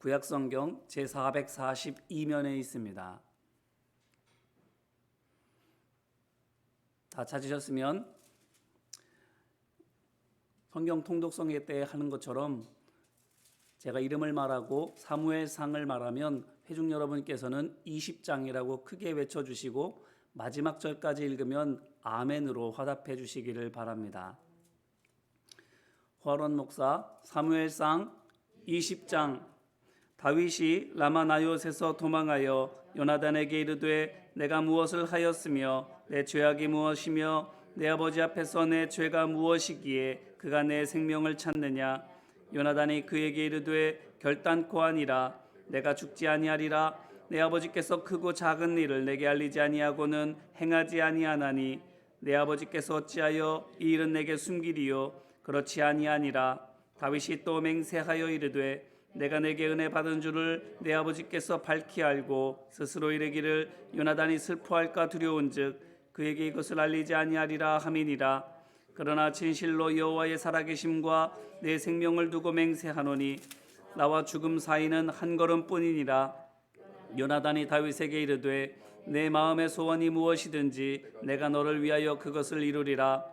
구약성경 제442면에 있습니다. 다 찾으셨으면 성경 통독성회 때 하는 것처럼 제가 이름을 말하고 사무엘상을 말하면 회중 여러분께서는 20장이라고 크게 외쳐주시고 마지막 절까지 읽으면 아멘으로 화답해 주시기를 바랍니다. 호아론 목사 사무엘상 20장. 다윗이 라마나요스에서 도망하여 요나단에게 이르되 내가 무엇을 하였으며 내 죄악이 무엇이며 내 아버지 앞에서 내 죄가 무엇이기에 그가 내 생명을 찾느냐. 요나단이 그에게 이르되 결단코 아니라 내가 죽지 아니하리라. 내 아버지께서 크고 작은 일을 내게 알리지 아니하고는 행하지 아니하나니 내 아버지께서 어찌하여 이 일은 내게 숨기리요. 그렇지 아니하니라. 다윗이 또 맹세하여 이르되 내가 내게 은혜 받은 줄을 내 아버지께서 밝히 알고 스스로 이르기를 요나단이 슬퍼할까 두려운즉 그에게 이것을 알리지 아니하리라 함이니라. 그러나 진실로 여호와의 살아계심과 내 생명을 두고 맹세하노니 나와 죽음 사이는 한 걸음뿐이니라. 요나단이 다윗에게 이르되 내 마음의 소원이 무엇이든지 내가 너를 위하여 그것을 이루리라.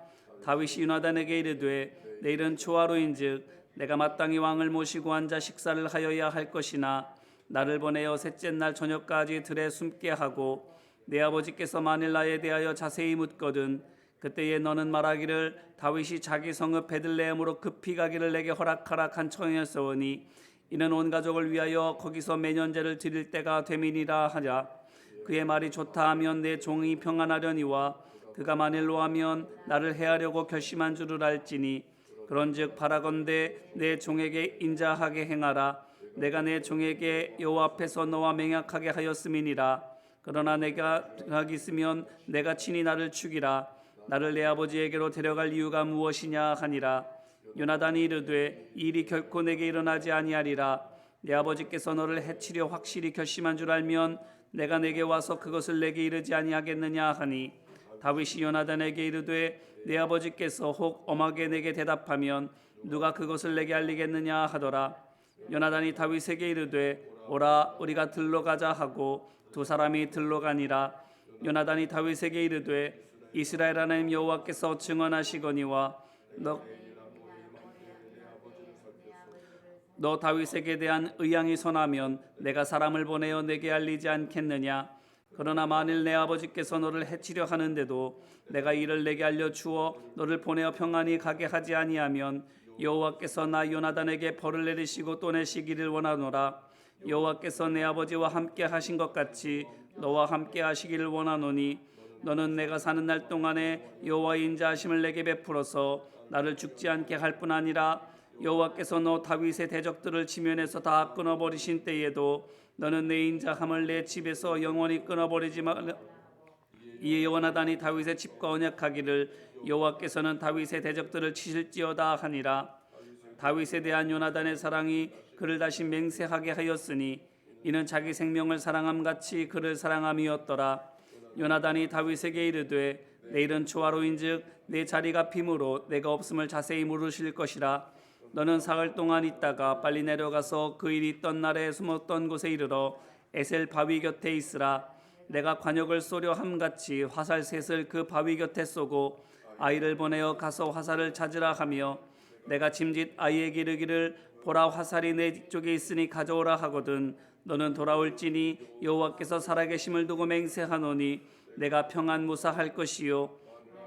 다윗이 요나단에게 이르되 내일은 초하루인즉 내가 마땅히 왕을 모시고 앉아 식사를 하여야 할 것이나 나를 보내어 셋째 날 저녁까지 들에 숨게 하고 내 아버지께서 만일 나에 대하여 자세히 묻거든 그때에 너는 말하기를 다윗이 자기 성읍 베들레헴으로 급히 가기를 내게 허락하라 한 청이었으니 이는 온 가족을 위하여 거기서 매년제를 드릴 때가 됨이니라 하자. 그의 말이 좋다 하면 내 종이 평안하려니와 그가 만일로 하면 나를 해하려고 결심한 줄을 알지니 그런즉 바라건대 내 종에게 인자하게 행하라. 내가 내 종에게 여호와 앞에서 너와 맹약하게 하였음이니라. 그러나 내가 하기 있으면 내가 친히 나를 죽이라. 나를 내 아버지에게로 데려갈 이유가 무엇이냐 하니라. 요나단이 이르되 이 일이 결코 내게 일어나지 아니하리라. 내 아버지께서 너를 해치려 확실히 결심한 줄 알면 내가 내게 와서 그것을 내게 이르지 아니하겠느냐 하니 다윗이 요나단에게 이르되 내 아버지께서 혹 엄하게 내게 대답하면 누가 그것을 내게 알리겠느냐 하더라. 요나단이 다윗에게 이르되 오라 우리가 들러 가자 하고 두 사람이 들러 가니라. 요나단이 다윗에게 이르되 이스라엘 하나님 여호와께서 증언하시거니와 너 다윗에게 대한 의향이 선하면 내가 사람을 보내어 내게 알리지 않겠느냐. 그러나 만일 내 아버지께서 너를 해치려 하는데도 내가 이를 내게 알려주어 너를 보내어 평안히 가게 하지 아니하면 여호와께서 나 요나단에게 벌을 내리시고 또 내시기를 원하노라. 여호와께서 내 아버지와 함께 하신 것 같이 너와 함께 하시기를 원하노니 너는 내가 사는 날 동안에 여호와의 인자하심을 내게 베풀어서 나를 죽지 않게 할 뿐 아니라 여호와께서 너 다윗의 대적들을 지면에서 다 끊어버리신 때에도 너는 내 인자함을 내 집에서 영원히 끊어버리지 말라. 이에 요나단이 다윗의 집과 언약하기를 여호와께서는 다윗의 대적들을 치실지어다 하니라. 다윗에 대한 요나단의 사랑이 그를 다시 맹세하게 하였으니 이는 자기 생명을 사랑함 같이 그를 사랑함이었더라. 요나단이 다윗에게 이르되 내일은 초하루인즉 내 자리가 빔으로 내가 없음을 자세히 물으실 것이라. 너는 사흘 동안 있다가 빨리 내려가서 그 일이 있던 날에 숨었던 곳에 이르러 에셀 바위 곁에 있으라. 내가 관역을 쏘려 함같이 화살 셋을 그 바위 곁에 쏘고 아이를 보내어 가서 화살을 찾으라 하며 내가 짐짓 아이에게 이르기를 보라 화살이 내 뒤쪽에 있으니 가져오라 하거든 너는 돌아올지니 여호와께서 살아계심을 두고 맹세하노니 내가 평안 무사할 것이요.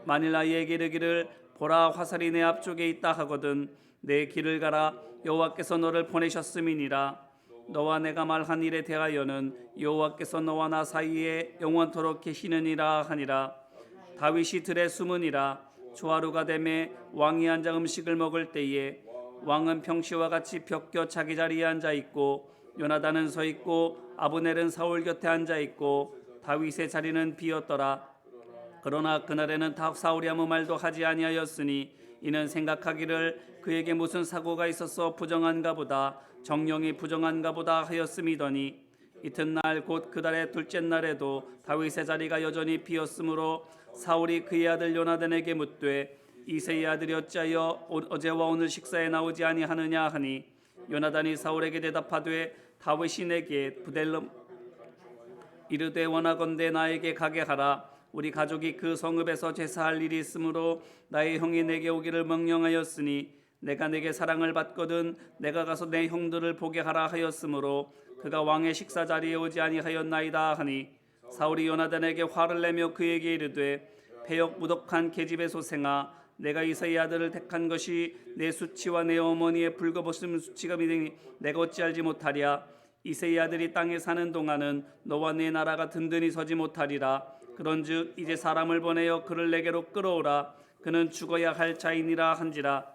만일 아이에게 이르기를 보라 화살이 내 앞쪽에 있다 하거든 내 길을 가라. 여호와께서 너를 보내셨음이니라. 너와 내가 말한 일에 대하여는 여호와께서 너와 나 사이에 영원토록 계시느니라 하니라. 다윗이 들에 숨으니라. 초하루가 되매 왕이 앉아 음식을 먹을 때에 왕은 평시와 같이 벽 곁 자기 자리에 앉아 있고 요나단은 서 있고 아브넬은 사울 곁에 앉아 있고 다윗의 자리는 비었더라. 그러나 그날에는 사울이 아무 말도 하지 아니하였으니 이는 생각하기를 그에게 무슨 사고가 있어서 부정한가 보다 정령이 부정한가 보다 하였음이더니 이튿날 곧 그달의 둘째 날에도 다윗의 자리가 여전히 비었으므로 사울이 그의 아들 요나단에게 묻되 이새의 아들이 어찌하여 어제와 오늘 식사에 나오지 아니하느냐 하니 요나단이 사울에게 대답하되 다윗이 내게 부델름 이르되 원하건대 나에게 가게 하라. 우리 가족이 그 성읍에서 제사할 일이 있으므로 나의 형이 내게 오기를 명령하였으니 내가 내게 사랑을 받거든 내가 가서 내 형들을 보게 하라 하였으므로 그가 왕의 식사 자리에 오지 아니하였나이다 하니 사울이 요나단에게 화를 내며 그에게 이르되 패역 무덕한 계집의 소생아 내가 이새의 아들을 택한 것이 내 수치와 내 어머니의 불거벗은 수치가 미되니 내가 어찌 알지 못하랴. 이새의 아들이 땅에 사는 동안은 너와 내 나라가 든든히 서지 못하리라. 그런즉 이제 사람을 보내어 그를 내게로 끌어오라. 그는 죽어야 할 자이니라 한지라.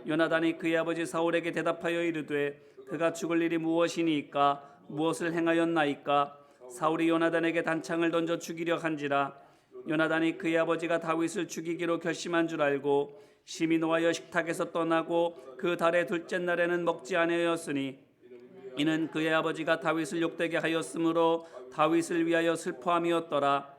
요나단이 그의 아버지 사울에게 대답하여 이르되 그가 죽을 일이 무엇이니까 무엇을 행하였나이까. 사울이 요나단에게 단창을 던져 죽이려 한지라. 요나단이 그의 아버지가 다윗을 죽이기로 결심한 줄 알고 심히 노하여 식탁에서 떠나고 그 달의 둘째 날에는 먹지 아니하였으니 이는 그의 아버지가 다윗을 욕되게 하였으므로 다윗을 위하여 슬퍼함이었더라.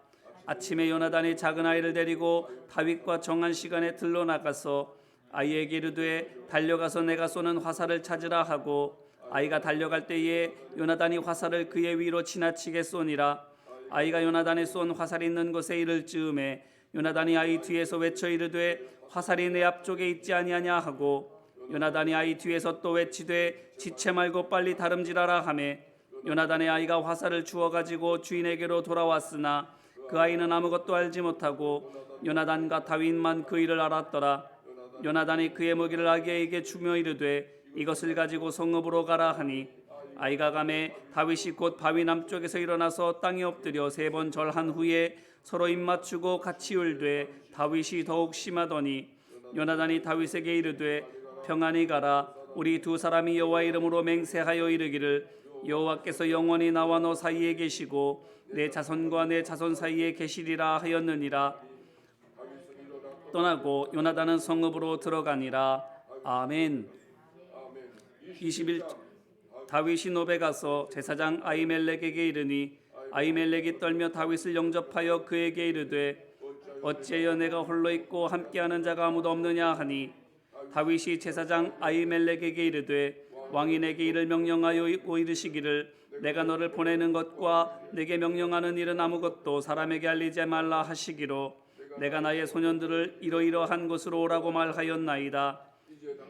아침에 요나단이 작은 아이를 데리고 다윗과 정한 시간에 들러 나가서 아이에게 이르되 달려가서 내가 쏘는 화살을 찾으라 하고 아이가 달려갈 때에 요나단이 화살을 그의 위로 지나치게 쏘니라. 아이가 요나단이 쏜 화살이 있는 곳에 이를 즈음에 요나단이 아이 뒤에서 외쳐 이르되 화살이 내 앞쪽에 있지 아니하냐 하고 요나단이 아이 뒤에서 또 외치되 지체 말고 빨리 다름질하라 하매 요나단의 아이가 화살을 주워 가지고 주인에게로 돌아왔으나 그 아이는 아무것도 알지 못하고 요나단과 다윗만 그 일을 알았더라. 요나단이 그의 무기를 아기에게 주며 이르되 이것을 가지고 성읍으로 가라 하니 아이가 가매 다윗이 곧 바위 남쪽에서 일어나서 땅에 엎드려 3번 절한 후에 서로 입맞추고 같이 울되 다윗이 더욱 심하더니 요나단이 다윗에게 이르되 평안히 가라. 우리 두 사람이 여호와 이름으로 맹세하여 이르기를 여호와께서 영원히 나와 너 사이에 계시고 내 자손과 내 자손 사이에 계시리라 하였느니라. 떠나고 요나단은 성읍으로 들어가니라. 아멘. 21. 다윗이 노베 가서 제사장 아히멜렉에게 이르니 아히멜렉이 떨며 다윗을 영접하여 그에게 이르되 어찌하여 내가 홀로 있고 함께하는 자가 아무도 없느냐 하니 다윗이 제사장 아히멜렉에게 이르되 왕이 내게 이를 명령하여 이르시기를 내가 너를 보내는 것과 내게 명령하는 일은 아무것도 사람에게 알리지 말라 하시기로 내가 나의 소년들을 이러이러한 곳으로 오라고 말하였나이다.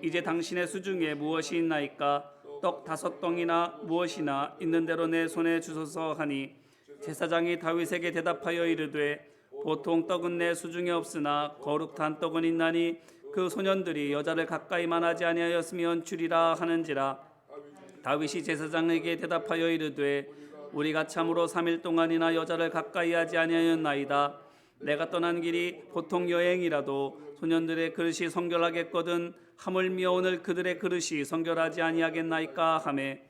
이제 당신의 수중에 무엇이 있나이까. 떡 5덩이나 무엇이나 있는 대로 내 손에 주소서 하니 제사장이 다윗에게 대답하여 이르되 보통 떡은 내 수중에 없으나 거룩한 떡은 있나니 그 소년들이 여자를 가까이 만하지 아니하였으면 주리라 하는지라. 다윗이 제사장에게 대답하여 이르되 우리가 참으로 3일 동안이나 여자를 가까이 하지 아니하였나이다. 내가 떠난 길이 보통 여행이라도 소년들의 그릇이 성결하겠거든 하물며 오늘 그들의 그릇이 성결하지 아니하겠나이까 하매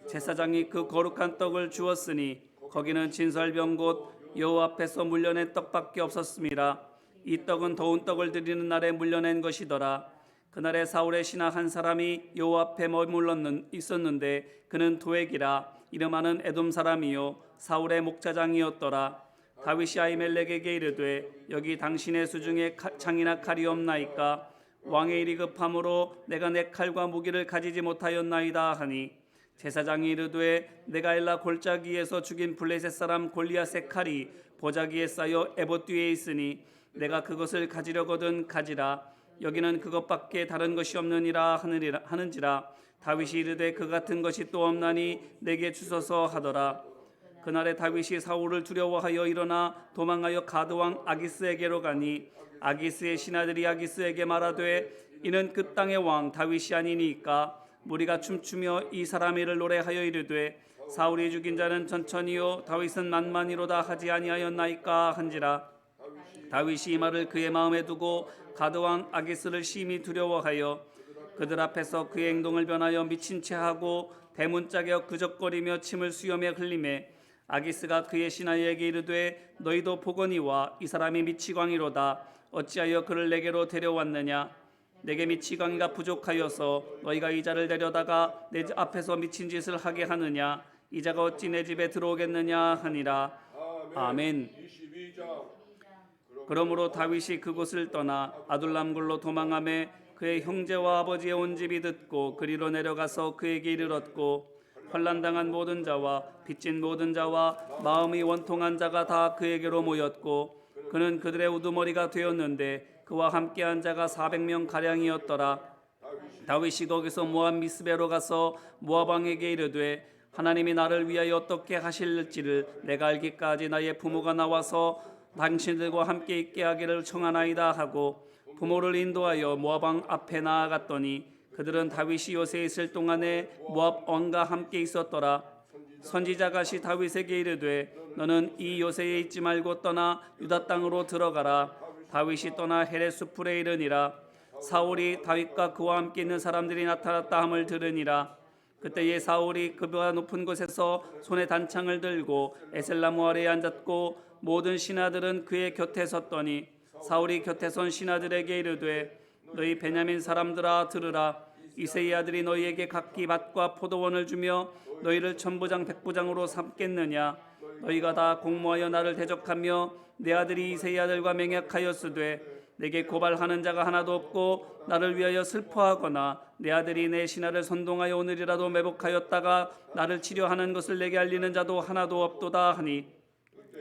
제사장이 그 거룩한 떡을 주었으니 거기는 진설병 곧 여호와 앞에서 물려낸 떡밖에 없었음이라. 이 떡은 더운 떡을 드리는 날에 물려낸 것이더라. 그날에 사울의 신하 한 사람이 여호와 앞에 머물러 있었는데 그는 도액이라 이름하는 에돔 사람이요 사울의 목자장이었더라. 다윗이 아히멜렉에게 이르되 여기 당신의 수중에 창이나 칼이 없나이까. 왕의 일이 급함으로 내가 내 칼과 무기를 가지지 못하였나이다 하니 제사장이 이르되 내가 엘라 골짜기에서 죽인 블레셋 사람 골리앗의 칼이 보자기에 쌓여 에봇 뒤에 있으니 내가 그것을 가지려거든 가지라. 여기는 그것밖에 다른 것이 없느니라 하는지라. 다윗이 이르되 그 같은 것이 또 없나니 내게 주소서 하더라. 그날에 다윗이 사울을 두려워하여 일어나 도망하여 가드왕 아기스에게로 가니 아기스의 신하들이 아기스에게 말하되 이는 그 땅의 왕 다윗이 아니니까. 무리가 춤추며 이 사람의 일을 노래하여 이르되 사울이 죽인 자는 천천히요 다윗은 만만히로다 하지 아니하였나이까 한지라. 다윗이 이 말을 그의 마음에 두고 가드왕 아기스를 심히 두려워하여 그들 앞에서 그의 행동을 변하여 미친 채 하고 대문짝에 그적거리며 침을 수염에 흘리매 아기스가 그의 신하에게 이르되 너희도 보거니와 이 사람이 미치광이로다. 어찌하여 그를 내게로 데려왔느냐. 내게 미치광이가 부족하여서 너희가 이 자를 데려다가 내 앞에서 미친 짓을 하게 하느냐. 이 자가 어찌 내 집에 들어오겠느냐 하니라. 아멘. 그러므로 다윗이 그곳을 떠나 아둘람굴로 도망하매 그의 형제와 아버지의 온 집이 듣고 그리로 내려가서 그에게 이르렀고 환난당한 모든 자와 빚진 모든 자와 마음이 원통한 자가 다 그에게로 모였고 그는 그들의 우두머리가 되었는데 그와 함께한 자가 400명 가량이었더라. 다윗이 거기서 모압 미스베로 가서 모압 왕에게 이르되 하나님이 나를 위하여 어떻게 하실지를 내가 알기까지 나의 부모가 나와서 당신들과 함께 있게 하기를 청하나이다 하고 부모를 인도하여 모압 왕 앞에 나아갔더니 그들은 다윗이 요새에 있을 동안에 모압 왕과 함께 있었더라. 선지자 갓이 다윗에게 이르되 너는 이 요새에 있지 말고 떠나 유다 땅으로 들어가라. 다윗이 떠나 헤레스풀에 이르니라. 사울이 다윗과 그와 함께 있는 사람들이 나타났다 함을 들으니라. 그때에 사울이 그보다 높은 곳에서 손에 단창을 들고 에셀나무 아래에 앉았고 모든 신하들은 그의 곁에 섰더니 사울이 곁에 선 신하들에게 이르되 너희 베냐민 사람들아 들으라. 이새의 아들이 너희에게 각기 밭과 포도원을 주며 너희를 천부장 백부장으로 삼겠느냐. 너희가 다 공모하여 나를 대적하며 내 아들이 이새의 아들과 맹약하였으되 내게 고발하는 자가 하나도 없고 나를 위하여 슬퍼하거나 내 아들이 내 신하를 선동하여 오늘이라도 매복하였다가 나를 치료하는 것을 내게 알리는 자도 하나도 없도다 하니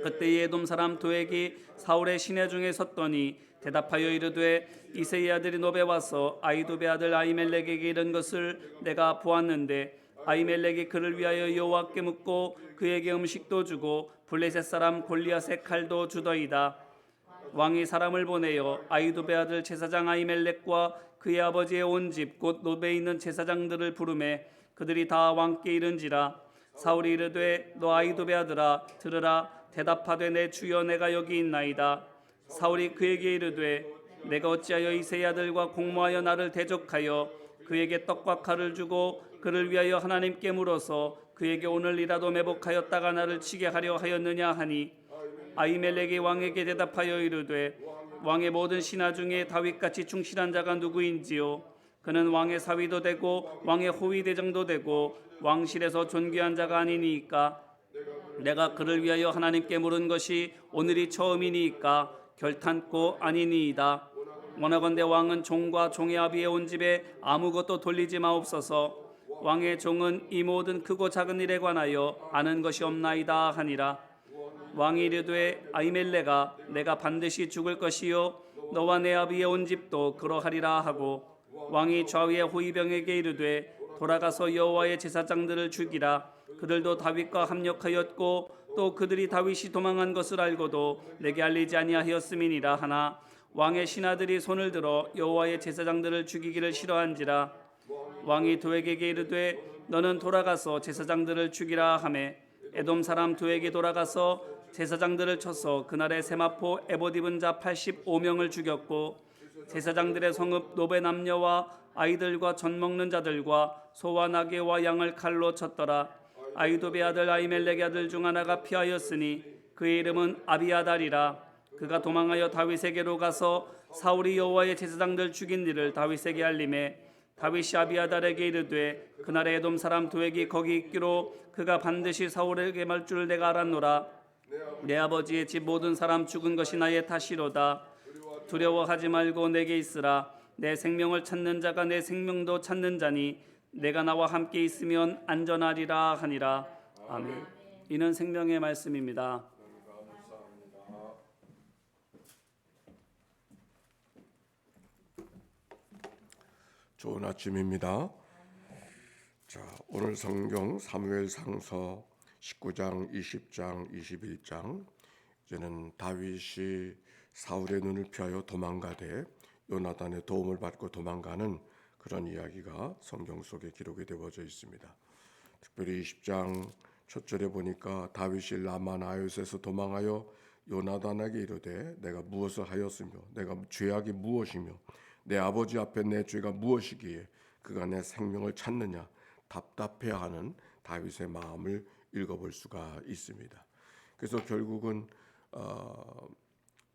그때에 에돔 사람 도액이 사울의 시내 중에 섰더니 대답하여 이르되 이새의 아들이 노베 와서 아히두베 아들 아히멜렉에게 이른 것을 내가 보았는데 아히멜렉이 그를 위하여 여호와께 묻고 그에게 음식도 주고 블레셋 사람 골리앗의 칼도 주더이다. 왕이 사람을 보내어 아히두베 아들 제사장 아히멜렉과 그의 아버지의 온 집 곧 노베에 있는 제사장들을 부르매 그들이 다 왕께 이른지라. 사울이 이르되 너 아히두베 아들아 들으라. 대답하되 내 주여 내가 여기 있나이다. 사울이 그에게 이르되 내가 어찌하여 이새의 아들과 공모하여 나를 대적하여 그에게 떡과 칼을 주고 그를 위하여 하나님께 물어서 그에게 오늘이라도 매복하였다가 나를 치게 하려 하였느냐 하니 아히멜렉이 왕에게 대답하여 이르되 왕의 모든 신하 중에 다윗같이 충실한 자가 누구인지요. 그는 왕의 사위도 되고 왕의 호위 대장도 되고 왕실에서 존귀한 자가 아니니까. 내가 그를 위하여 하나님께 물은 것이 오늘이 처음이니까 결탄코 아니니이다. 원하건대 왕은 종과 종의 아비의 온 집에 아무것도 돌리지 마옵소서. 왕의 종은 이 모든 크고 작은 일에 관하여 아는 것이 없나이다 하니라. 왕이 이르되 아히멜렉아 내가 반드시 죽을 것이요 너와 내 아비의 온 집도 그러하리라 하고 왕이 좌위의 호위병에게 이르되 돌아가서 여호와의 제사장들을 죽이라. 그들도 다윗과 합력하였고 또 그들이 다윗이 도망한 것을 알고도 내게 알리지 아니하였음이니라 하나 왕의 신하들이 손을 들어 여호와의 제사장들을 죽이기를 싫어한지라. 왕이 도액에게 이르되 너는 돌아가서 제사장들을 죽이라 하매 에돔 사람 도액이 돌아가서 제사장들을 쳐서 그날에 세마포 에봇 입은 자 85명을 죽였고 제사장들의 성읍 노베 남녀와 아이들과 젖 먹는 자들과 소와 나귀와 양을 칼로 쳤더라. 아히두베 아들 아히멜렉의 아들 중 하나가 피하였으니 그의 이름은 아비아달이라. 그가 도망하여 다윗에게로 가서 사울이 여호와의 제사장들 죽인 일을 다윗에게 알림해 다윗이 아비아달에게 이르되 그날에 에돔 사람 도액이 거기 있기로 그가 반드시 사울에게 말 줄 내가 알았노라. 내 아버지의 집 모든 사람 죽은 것이 나의 탓이로다. 두려워하지 말고 내게 있으라. 내 생명을 찾는 자가 내 생명도 찾는 자니 내가 나와 함께 있으면 안전하리라 하니라. 아멘. 이는 생명의 말씀입니다. 좋은 아침입니다. 자, 오늘 성경 사무엘상서 19장, 20장, 21장. 이제는 다윗이 사울의 눈을 피하여 도망가되 요나단의 도움을 받고 도망가는 그런 이야기가 성경 속에 기록이 되어져 있습니다. 특별히 20장 첫 절에 보니까 다윗이 라마나요스에서 도망하여 요나단에게 이르되 내가 무엇을 하였으며 내가 죄악이 무엇이며 내 아버지 앞에 내 죄가 무엇이기에 그가 내 생명을 찾느냐 답답해하는 다윗의 마음을 읽어볼 수가 있습니다. 그래서 결국은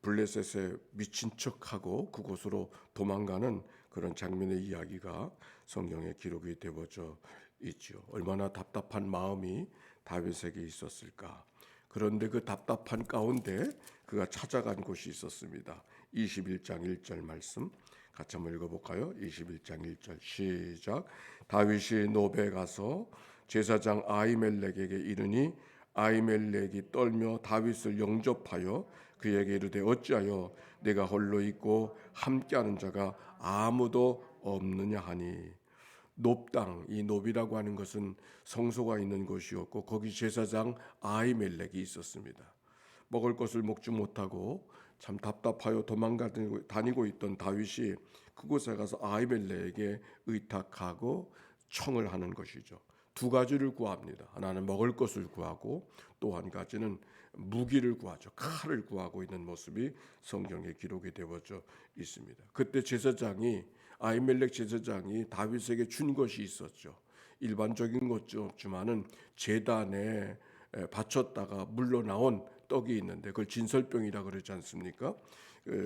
블레셋에 미친 척하고 그곳으로 도망가는 그런 장면의 이야기가 성경에 기록이 되어져 있죠. 얼마나 답답한 마음이 다윗에게 있었을까. 그런데 그 답답한 가운데 그가 찾아간 곳이 있었습니다. 21장 1절 말씀. 같이 한번 읽어볼까요? 21장 1절 시작. 다윗이 노베에 가서 제사장 아히멜렉에게 이르니 아히멜렉이 떨며 다윗을 영접하여 그에게 이르되 어찌하여 내가 홀로 있고 함께하는 자가 아무도 없느냐 하니. 놉당, 이 놉이라고 하는 것은 성소가 있는 곳이었고 거기 제사장 아히멜렉이 있었습니다. 먹을 것을 먹지 못하고 참 답답하여 다니고 있던 다윗이 그곳에 가서 아히멜렉에게 의탁하고 청을 하는 것이죠. 두 가지를 구합니다. 하나는 먹을 것을 구하고 또 한 가지는 무기를 구하죠. 칼을 구하고 있는 모습이 성경에 기록이 되어져 있습니다. 그때 아히멜렉 제사장이 다윗에게 준 것이 있었죠. 일반적인 것도 없지만은 제단에 바쳤다가 물러나온 떡이 있는데 그걸 진설병이라 그러지 않습니까?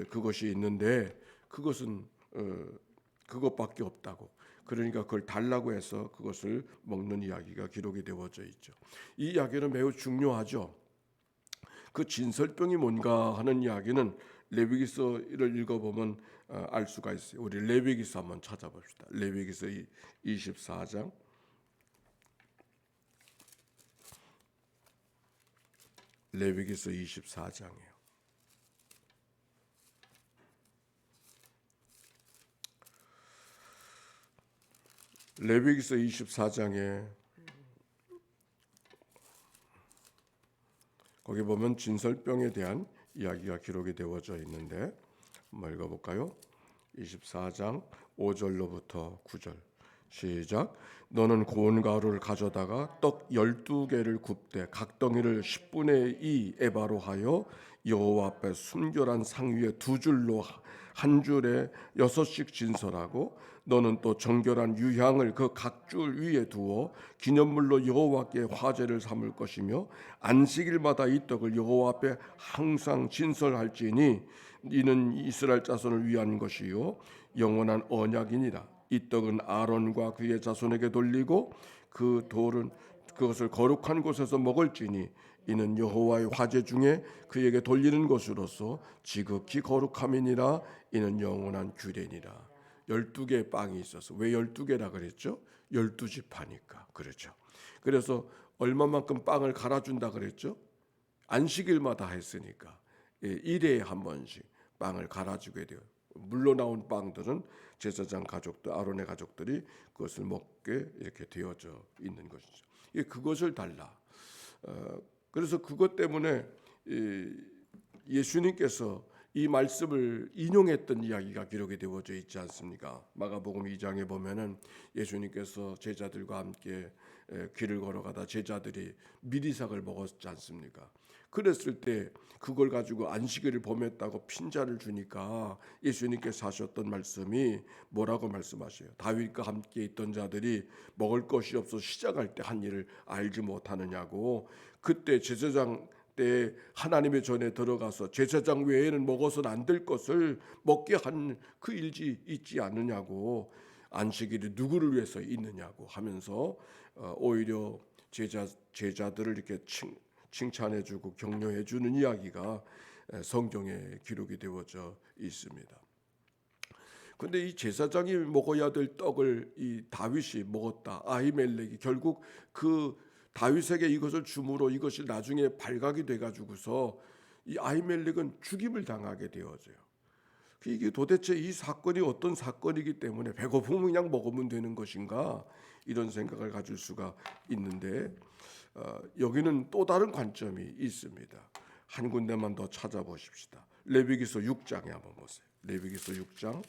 그것이 있는데 그것은 그것밖에 없다고. 그러니까 그걸 달라고 해서 그것을 먹는 이야기가 기록이 되어져 있죠. 이 이야기는 매우 중요하죠. 그 진설병이 뭔가 하는 이야기는 레위기서를 읽어보면 알 수가 있어요. 우리 레위기서 한번 찾아봅시다. 레위기서 24장. 레위기서 24장이에요. 레위기서 24장에 거기 보면 진설병에 대한 이야기가 기록이 되어져 있는데 한번 읽어볼까요? 24장 5절로부터 9절 시작. 너는 고운 가루를 가져다가 떡 12개를 굽되 각 덩이를 10분의 2 에바로 하여 여호와 앞에 순결한 상 위에 두 줄로 한 줄에 6씩 진설하고 너는 또 정결한 유향을 그 각 줄 위에 두어 기념물로 여호와께 화제를 삼을 것이며 안식일마다 이 떡을 여호와 앞에 항상 진설할지니 이는 이스라엘 자손을 위한 것이요 영원한 언약이니라. 이 떡은 아론과 그의 자손에게 돌리고 그 돌은 그것을 거룩한 곳에서 먹을지니 이는 여호와의 화제 중에 그에게 돌리는 것으로서 지극히 거룩함이니라. 이는 영원한 규례니라. 12개의 빵이 있어서 왜 12개라 그랬죠? 12지파니까 그렇죠. 그래서 얼마만큼 빵을 갈아준다 그랬죠? 안식일마다 했으니까 1회에 한 번씩 빵을 갈아주게 돼요. 물러나온 빵들은 제사장 가족들, 아론의 가족들이 그것을 먹게 이렇게 되어져 있는 것이죠. 그것을 달라. 그래서 그것 때문에 예수님께서 이 말씀을 인용했던 이야기가 기록이 되어져 있지 않습니까? 마가복음 2장에 보면은 예수님께서 제자들과 함께 길을 걸어가다 제자들이 미리삭을 먹었지 않습니까? 그랬을 때 그걸 가지고 안식일을 범했다고 핀자를 주니까 예수님께서 하셨던 말씀이 뭐라고 말씀하셔요? 다윗과 함께 있던 자들이 먹을 것이 없어 시작할 때 한 일을 알지 못하느냐고. 그때 제사장 때 하나님의 전에 들어가서 제사장 외에는 먹어서는 안 될 것을 먹게 한 그 일이 있지 않느냐고. 안식일이 누구를 위해서 있느냐고 하면서 오히려 제자들을 이렇게 칭찬해주고 격려해주는 이야기가 성경에 기록이 되어져 있습니다. 그런데 이 제사장이 먹어야 될 떡을 이 다윗이 먹었다. 아히멜렉이 결국 그 다윗에게 이것을 줌으로 이것이 나중에 발각이 돼가지고서 이 아히멜렉은 죽임을 당하게 되어져요. 이게 도대체 이 사건이 어떤 사건이기 때문에 배고프면 그냥 먹으면 되는 것인가 이런 생각을 가질 수가 있는데 여기는 또 다른 관점이 있습니다. 한 군데만 더 찾아보십시다. 레위기서 6장에 한번 보세요. 레위기서 6장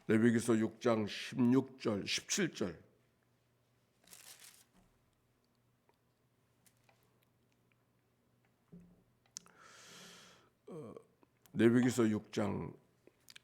레위기서 6장 16절 17절 레위기서 6장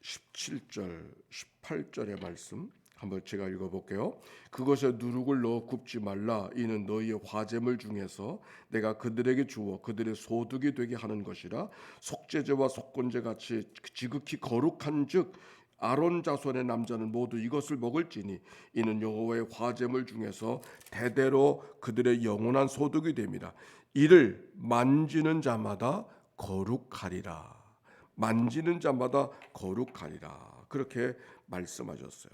17절 18절의 말씀 한번 제가 읽어볼게요. 그것에 누룩을 넣어 굽지 말라. 이는 너희의 화제물 중에서 내가 그들에게 주어 그들의 소득이 되게 하는 것이라. 속죄제와 속건제 같이 지극히 거룩한즉 아론 자손의 남자는 모두 이것을 먹을지니 이는 여호와의 화제물 중에서 대대로 그들의 영원한 소득이 됨이라. 이를 만지는 자마다 거룩하리라. 만지는 자마다 거룩하리라. 그렇게 말씀하셨어요.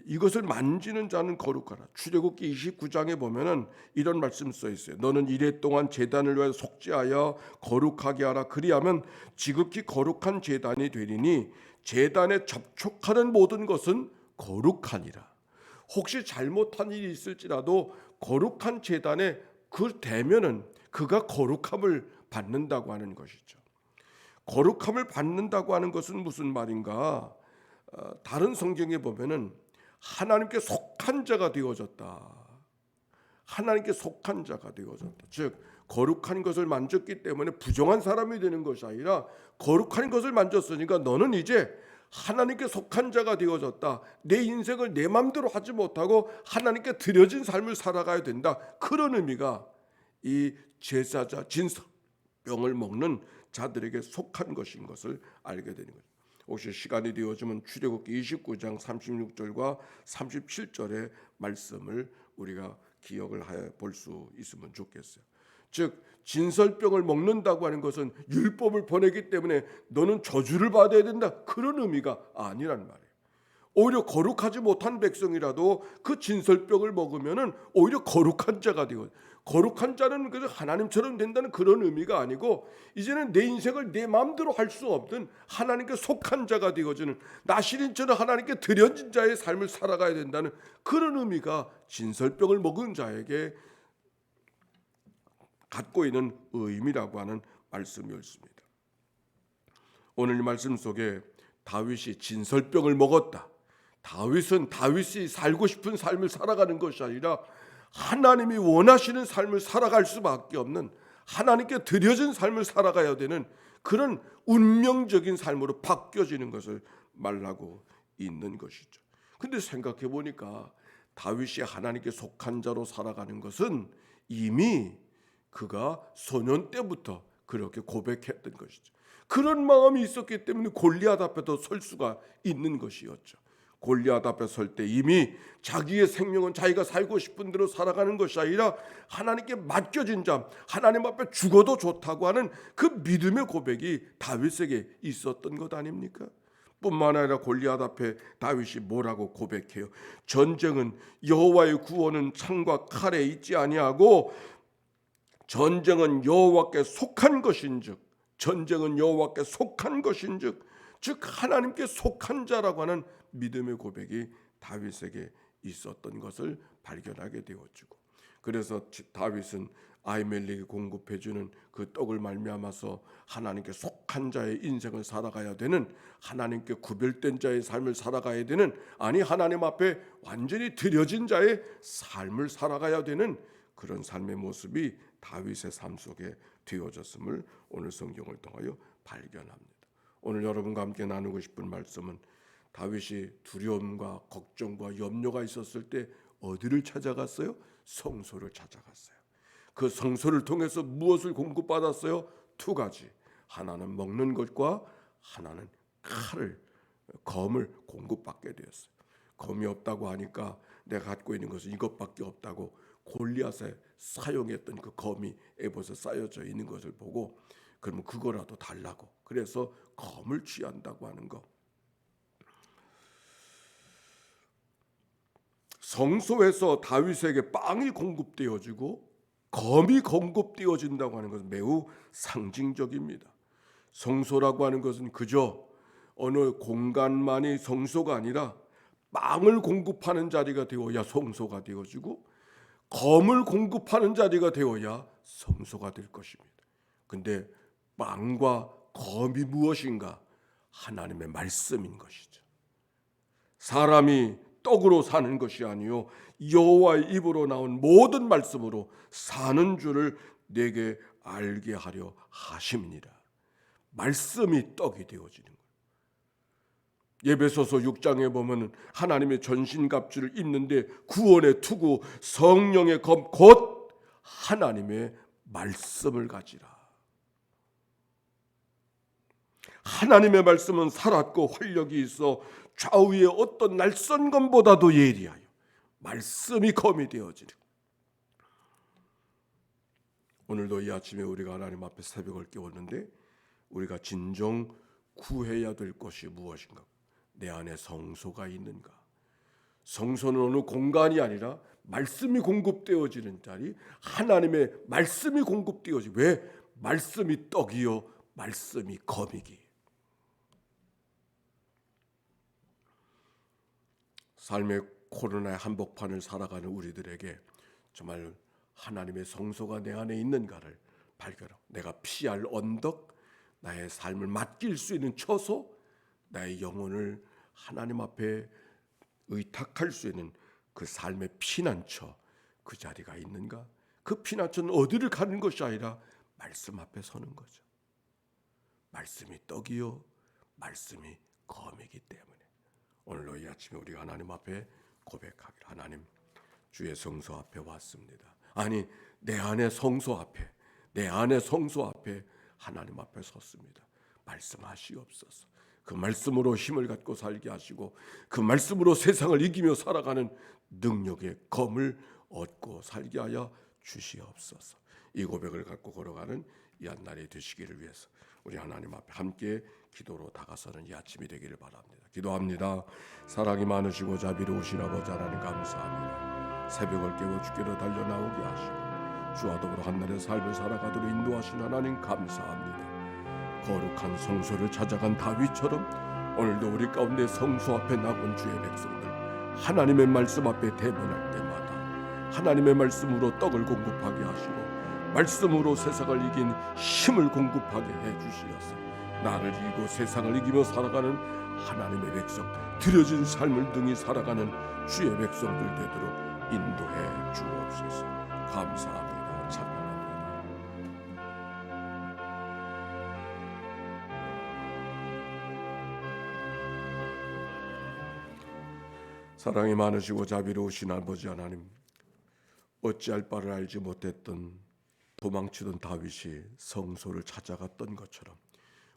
이것을 만지는 자는 거룩하라. 출애굽기 29장에 보면은 이런 말씀 써 있어요. 너는 이레 동안 제단을 위하여 속죄하여 거룩하게 하라. 그리하면 지극히 거룩한 제단이 되리니 제단에 접촉하는 모든 것은 거룩하니라. 혹시 잘못한 일이 있을지라도 거룩한 제단에 그 대면은 그가 거룩함을 받는다고 하는 것이죠. 거룩함을 받는다고 하는 것은 무슨 말인가? 다른 성경에 보면은 하나님께 속한 자가 되어졌다. 하나님께 속한 자가 되어졌다. 즉 거룩한 것을 만졌기 때문에 부정한 사람이 되는 것이 아니라 거룩한 것을 만졌으니까 너는 이제 하나님께 속한 자가 되어졌다. 내 인생을 내 마음대로 하지 못하고 하나님께 드려진 삶을 살아가야 된다. 그런 의미가 이 제사자 진설병을 먹는 자들에게 속한 것인 것을 알게 되는 거죠. 혹시 시간이 되어지면 출애굽기 29장 36절과 37절의 말씀을 우리가 기억을 해 볼 수 있으면 좋겠어요. 즉 진설병을 먹는다고 하는 것은 율법을 보내기 때문에 너는 저주를 받아야 된다, 그런 의미가 아니란 말이에요. 오히려 거룩하지 못한 백성이라도 그 진설병을 먹으면은 오히려 거룩한 자가 되고, 거룩한 자는 그저 하나님처럼 된다는 그런 의미가 아니고 이제는 내 인생을 내 마음대로 할 수 없는 하나님께 속한 자가 되어지는, 나시린처럼 하나님께 드려진 자의 삶을 살아가야 된다는 그런 의미가 진설병을 먹은 자에게 갖고 있는 의미라고 하는 말씀이었습니다. 오늘 이 말씀 속에 다윗이 진설병을 먹었다. 다윗은 다윗이 살고 싶은 삶을 살아가는 것이 아니라 하나님이 원하시는 삶을 살아갈 수밖에 없는, 하나님께 드려진 삶을 살아가야 되는 그런 운명적인 삶으로 바뀌어지는 것을 말하고 있는 것이죠. 근데 생각해 보니까 다윗이 하나님께 속한 자로 살아가는 것은 이미 그가 소년 때부터 그렇게 고백했던 것이죠. 그런 마음이 있었기 때문에 골리앗 앞에도 설 수가 있는 것이었죠. 골리앗 앞에 설 때 이미 자기의 생명은 자기가 살고 싶은 대로 살아가는 것이 아니라 하나님께 맡겨진 자, 하나님 앞에 죽어도 좋다고 하는 그 믿음의 고백이 다윗에게 있었던 것 아닙니까? 뿐만 아니라 골리앗 앞에 다윗이 뭐라고 고백해요? 전쟁은 여호와의 구원은 창과 칼에 있지 아니하고 전쟁은 여호와께 속한 것인즉, 전쟁은 여호와께 속한 것인즉, 즉 하나님께 속한 자라고 하는 믿음의 고백이 다윗에게 있었던 것을 발견하게 되어지고, 그래서 다윗은 아히멜렉이 공급해주는 그 떡을 말미암아서 하나님께 속한 자의 인생을 살아가야 되는, 하나님께 구별된 자의 삶을 살아가야 되는, 아니 하나님 앞에 완전히 드려진 자의 삶을 살아가야 되는 그런 삶의 모습이 다윗의 삶 속에 되어졌음을 오늘 성경을 통하여 발견합니다. 오늘 여러분과 함께 나누고 싶은 말씀은 다윗이 두려움과 걱정과 염려가 있었을 때 어디를 찾아갔어요? 성소를 찾아갔어요. 그 성소를 통해서 무엇을 공급받았어요? 두 가지. 하나는 먹는 것과 하나는 검을 공급받게 되었어요. 검이 없다고 하니까 내가 갖고 있는 것은 이것밖에 없다고 골리앗에 사용했던 그 검이 에봇에 쌓여져 있는 것을 보고, 그러면 그거라도 달라고, 그래서 검을 취한다고 하는 것. 성소에서 다윗에게 빵이 공급되어지고 검이 공급되어진다고 하는 것은 매우 상징적입니다. 성소라고 하는 것은 그저 어느 공간만이 성소가 아니라 빵을 공급하는 자리가 되어야 성소가 되어지고 검을 공급하는 자리가 되어야 성소가 될 것입니다. 근데 빵과 검이 무엇인가? 하나님의 말씀인 것이죠. 사람이 떡으로 사는 것이 아니요 여호와의 입으로 나온 모든 말씀으로 사는 줄을 내게 알게 하려 하심이니라. 말씀이 떡이 되어지는 거예요. 에베소서 6장에 보면 하나님의 전신갑주를 입는데 구원의 투구 성령의 검 곧 하나님의 말씀을 가지라. 하나님의 말씀은 살았고 활력이 있어 좌우의 어떤 낯선 검보다도 예리하여 말씀이 검이 되어지는. 오늘도 이 아침에 우리가 하나님 앞에 새벽을 깨웠는데 우리가 진정 구해야 될 것이 무엇인가? 내 안에 성소가 있는가? 성소는 어느 공간이 아니라 말씀이 공급되어지는 자리, 하나님의 말씀이 공급되어지. 왜? 말씀이 떡이요, 말씀이 검이기. 삶의 코로나의 한복판을 살아가는 우리들에게 정말 하나님의 성소가 내 안에 있는가를 발견하고, 내가 피할 언덕, 나의 삶을 맡길 수 있는 처소, 나의 영혼을 하나님 앞에 의탁할 수 있는 그 삶의 피난처, 그 자리가 있는가? 그 피난처는 어디를 가는 것이 아니라 말씀 앞에 서는 거죠. 말씀이 떡이요, 말씀이 검이기 때문에 오늘로 이 아침에 우리가 하나님 앞에 고백하기를, 하나님, 주의 성소 앞에 왔습니다. 아니, 내 안의 성소 앞에, 내 안의 성소 앞에 하나님 앞에 섰습니다. 말씀하시옵소서. 그 말씀으로 힘을 갖고 살게 하시고, 그 말씀으로 세상을 이기며 살아가는 능력의 검을 얻고 살게 하여 주시옵소서. 이 고백을 갖고 걸어가는 이 한날이 되시기를 위해서 우리 하나님 앞에 함께 기도로 다가서는 이 아침이 되기를 바랍니다. 기도합니다. 사랑이 많으시고 자비로우신 아버지 하나님, 감사합니다. 새벽을 깨워 주께로 달려나오게 하시고 주와 더불어 한날의 삶을 살아가도록 인도하신 하나님, 감사합니다. 거룩한 성소를 찾아간 다윗처럼 오늘도 우리 가운데 성소 앞에 나온 주의 백성들, 하나님의 말씀 앞에 대면할 때마다 하나님의 말씀으로 떡을 공급하게 하시고 말씀으로 세상을 이긴 힘을 공급하게 해주시어서 나를 이기고 세상을 이기며 살아가는 하나님의 백성, 드려진 삶을 등이 살아가는 주의 백성들 되도록 인도해 주옵소서. 감사합니다. 찬양합니다. 사랑이 많으시고 자비로우신 아버지 하나님, 어찌할 바를 알지 못했던 도망치던 다윗이 성소를 찾아갔던 것처럼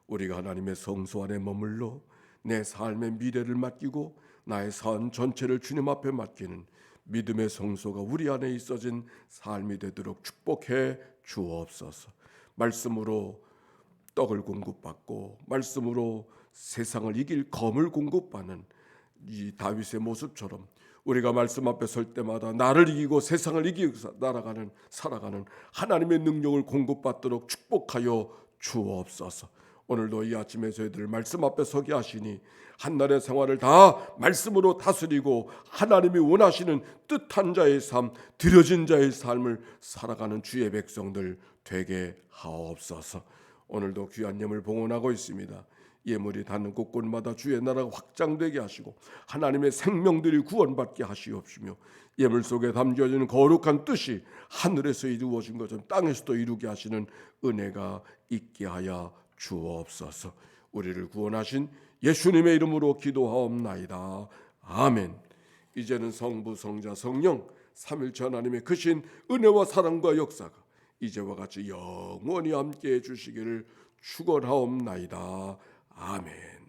우리가 하나님의 성소 안에 머물러 내 삶의 미래를 맡기고 나의 삶 전체를 주님 앞에 맡기는 믿음의 성소가 우리 안에 있어진 삶이 되도록 축복해 주옵소서. 말씀으로 떡을 공급받고 말씀으로 세상을 이길 검을 공급받는 이 다윗의 모습처럼 우리가 말씀 앞에 설 때마다 나를 이기고 세상을 이기고 살아가는 하나님의 능력을 공급받도록 축복하여 주옵소서. 오늘도 이 아침에 저희들을 말씀 앞에 서게 하시니 한날의 생활을 다 말씀으로 다스리고 하나님이 원하시는 뜻한 자의 삶, 드려진 자의 삶을 살아가는 주의 백성들 되게 하옵소서. 오늘도 귀한 예물 봉헌하고 있습니다. 예물이 닿는 곳곳마다 주의 나라가 확장되게 하시고 하나님의 생명들이 구원받게 하시옵시며 예물 속에 담겨지는 거룩한 뜻이 하늘에서 이루어진 것처럼 땅에서도 이루게 하시는 은혜가 있게 하여 주옵소서. 우리를 구원하신 예수님의 이름으로 기도하옵나이다. 아멘. 이제는 성부, 성자, 성령 삼일체 하나님의 크신 은혜와 사랑과 역사가 이제와 같이 영원히 함께해 주시기를 축원하옵나이다. 아멘.